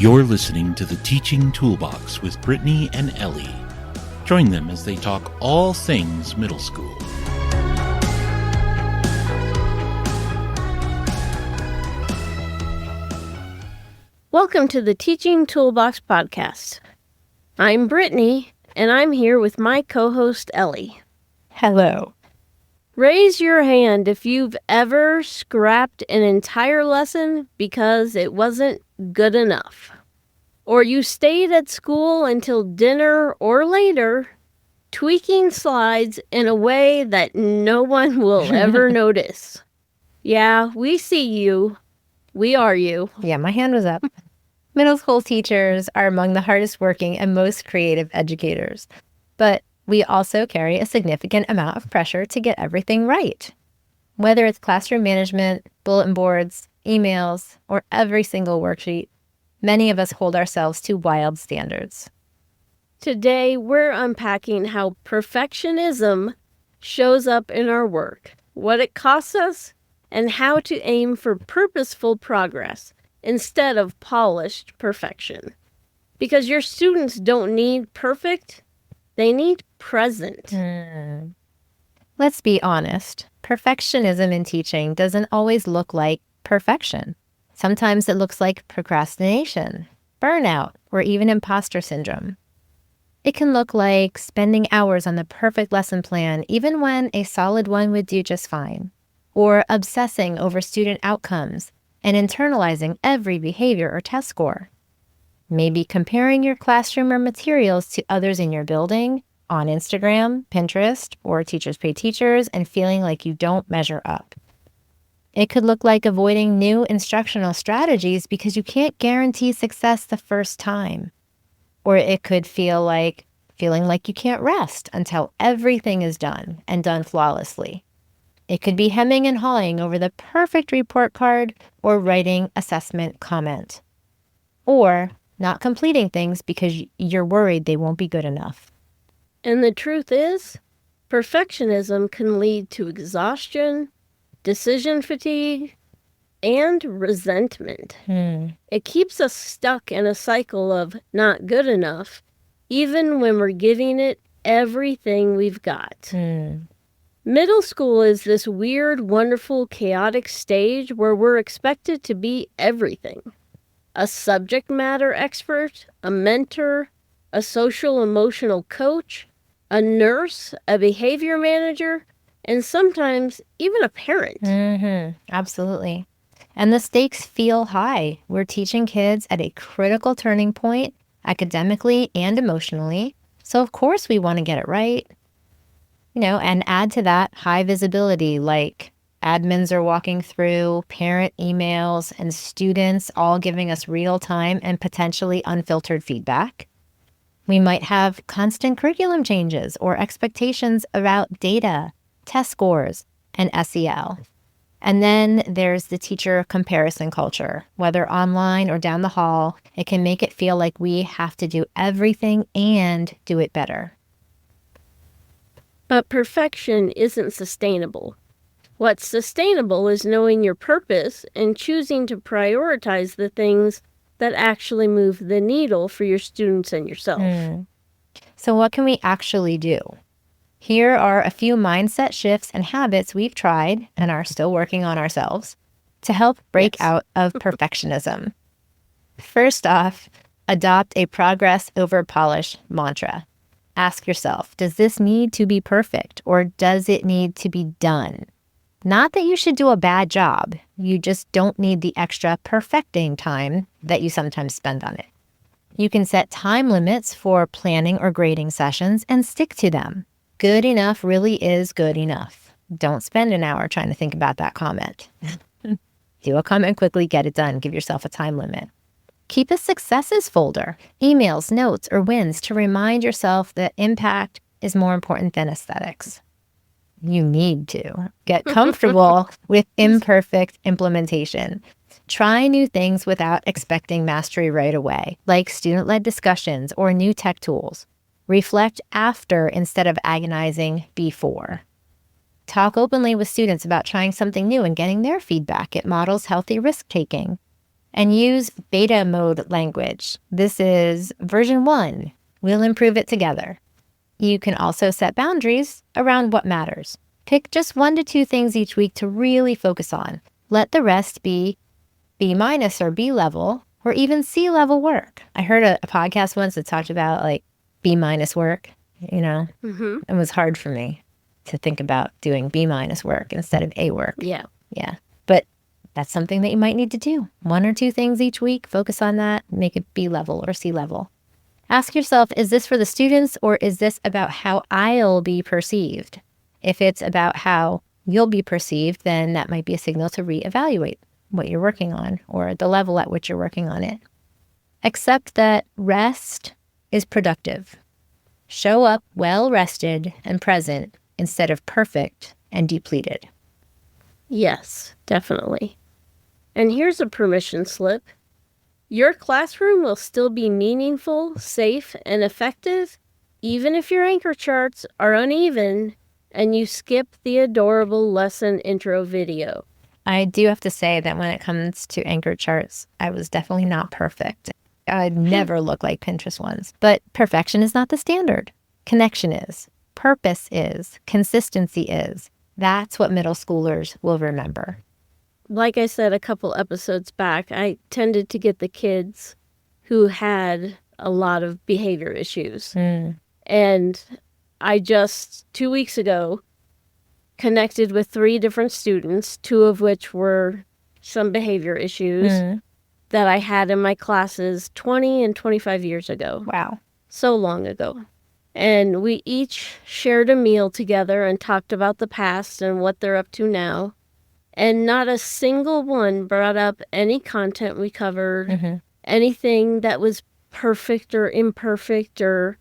You're listening to the Teaching Toolbox with Brittany and Ellie. Join them as they talk all things middle school. Welcome to the Teaching Toolbox Podcast. I'm Brittany, and I'm here with my co-host Ellie. Hello. Raise your hand if you've ever scrapped an entire lesson because it wasn't good enough. Or you stayed at school until dinner or later, tweaking slides in a way that no one will ever notice. Yeah, we see you. We are you. Yeah, my hand was up. Middle school teachers are among the hardest working and most creative educators. But we also carry a significant amount of pressure to get everything right. Whether it's classroom management, bulletin boards, emails, or every single worksheet, many of us hold ourselves to wild standards. Today, we're unpacking how perfectionism shows up in our work, what it costs us, and how to aim for purposeful progress instead of polished perfection. Because your students don't need perfect, they need present. Let's be honest. Perfectionism in teaching doesn't always look like perfection. Sometimes it looks like procrastination, burnout, or even imposter syndrome. It can look like spending hours on the perfect lesson plan, even when a solid one would do just fine, or obsessing over student outcomes and internalizing every behavior or test score. Maybe comparing your classroom or materials to others in your building, on Instagram, Pinterest, or Teachers Pay Teachers, and feeling like you don't measure up. It could look like avoiding new instructional strategies because you can't guarantee success the first time. Or it could feel like feeling like you can't rest until everything is done and done flawlessly. It could be hemming and hawing over the perfect report card or writing assessment comment. Or not completing things because you're worried they won't be good enough. And the truth is, perfectionism can lead to exhaustion, decision fatigue, and resentment. It keeps us stuck in a cycle of not good enough, even when we're giving it everything we've got. Middle school is this weird, wonderful, chaotic stage where we're expected to be everything. A subject matter expert, a mentor, a social emotional coach, a nurse, a behavior manager, and sometimes even a parent. Absolutely. And the stakes feel high. We're teaching kids at a critical turning point, academically and emotionally. So of course we want to get it right. And add to that high visibility, like admins are walking through, parent emails, and students all giving us real-time and potentially unfiltered feedback. We might have constant curriculum changes or expectations about data, test scores, and SEL. And then there's the teacher comparison culture. Whether online or down the hall, it can make it feel like we have to do everything and do it better. But perfection isn't sustainable. What's sustainable is knowing your purpose and choosing to prioritize the things that actually move the needle for your students and yourself. So what can we actually do? Here are a few mindset shifts and habits we've tried and are still working on ourselves to help break out of perfectionism. First off, adopt a progress over polish mantra. Ask yourself, does this need to be perfect or does it need to be done? Not that you should do a bad job. You just don't need the extra perfecting time that you sometimes spend on it. You can set time limits for planning or grading sessions and stick to them. Good enough really is good enough. Don't spend an hour trying to think about that comment. Do a comment quickly, get it done. Give yourself a time limit. Keep a successes folder, emails, notes, or wins to remind yourself that impact is more important than aesthetics. You need to get comfortable with imperfect implementation. Try new things without expecting mastery right away, like student-led discussions or new tech tools. Reflect after instead of agonizing before. Talk openly with students about trying something new and getting their feedback. It models healthy risk-taking. And use beta mode language. This is version 1. We'll improve it together. You can also set boundaries around what matters. Pick just 1 to 2 things each week to really focus on. Let the rest be B- or B level or even C level work. I heard a podcast once that talked about like B- work, It was hard for me to think about doing B- work instead of A work. Yeah. Yeah. But that's something that you might need to do. 1 or 2 things each week, focus on that, make it B level or C level. Ask yourself, is this for the students or is this about how I'll be perceived? If it's about how you'll be perceived, then that might be a signal to reevaluate what you're working on or the level at which you're working on it. Accept that rest is productive. Show up well rested and present instead of perfect and depleted. Yes, definitely. And here's a permission slip. Your classroom will still be meaningful, safe, and effective, even if your anchor charts are uneven and you skip the adorable lesson intro video. I do have to say that when it comes to anchor charts, I was definitely not perfect. I'd never look like Pinterest ones. But perfection is not the standard. Connection is. Purpose is. Consistency is. That's what middle schoolers will remember. Like I said a couple episodes back, I tended to get the kids who had a lot of behavior issues. And I just 2 weeks ago connected with 3 different students, 2 of which were some behavior issues that I had in my classes 20 and 25 years ago. Wow. So long ago. And we each shared a meal together and talked about the past and what they're up to now. And not a single one brought up any content we covered, anything that was perfect or imperfect, or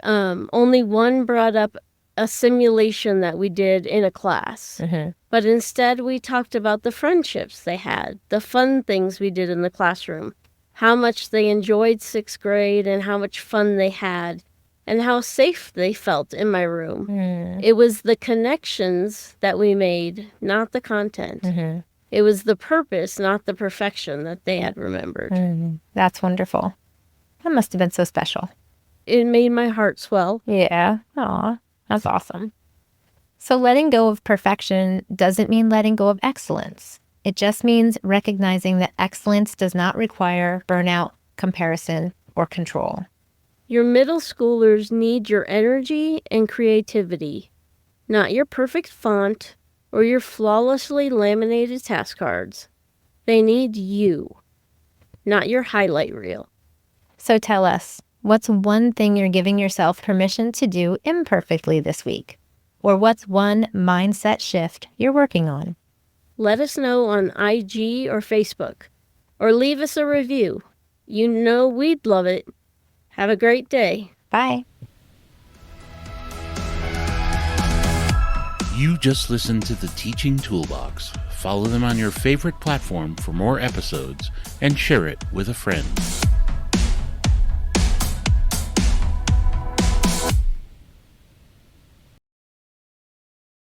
only one brought up a simulation that we did in a class. But instead, we talked about the friendships they had, the fun things we did in the classroom, how much they enjoyed 6th grade and how much fun they had, and how safe they felt in my room. It was the connections that we made, not the content. It was the purpose, not the perfection that they had remembered. That's wonderful. That must have been so special. It made my heart swell. Yeah. Aw, that's awesome. So letting go of perfection doesn't mean letting go of excellence. It just means recognizing that excellence does not require burnout, comparison, or control. Your middle schoolers need your energy and creativity, not your perfect font or your flawlessly laminated task cards. They need you, not your highlight reel. So tell us, what's one thing you're giving yourself permission to do imperfectly this week? Or what's one mindset shift you're working on? Let us know on IG or Facebook, or leave us a review. You know we'd love it. Have a great day. Bye. You just listened to the Teaching Toolbox. Follow them on your favorite platform for more episodes and share it with a friend.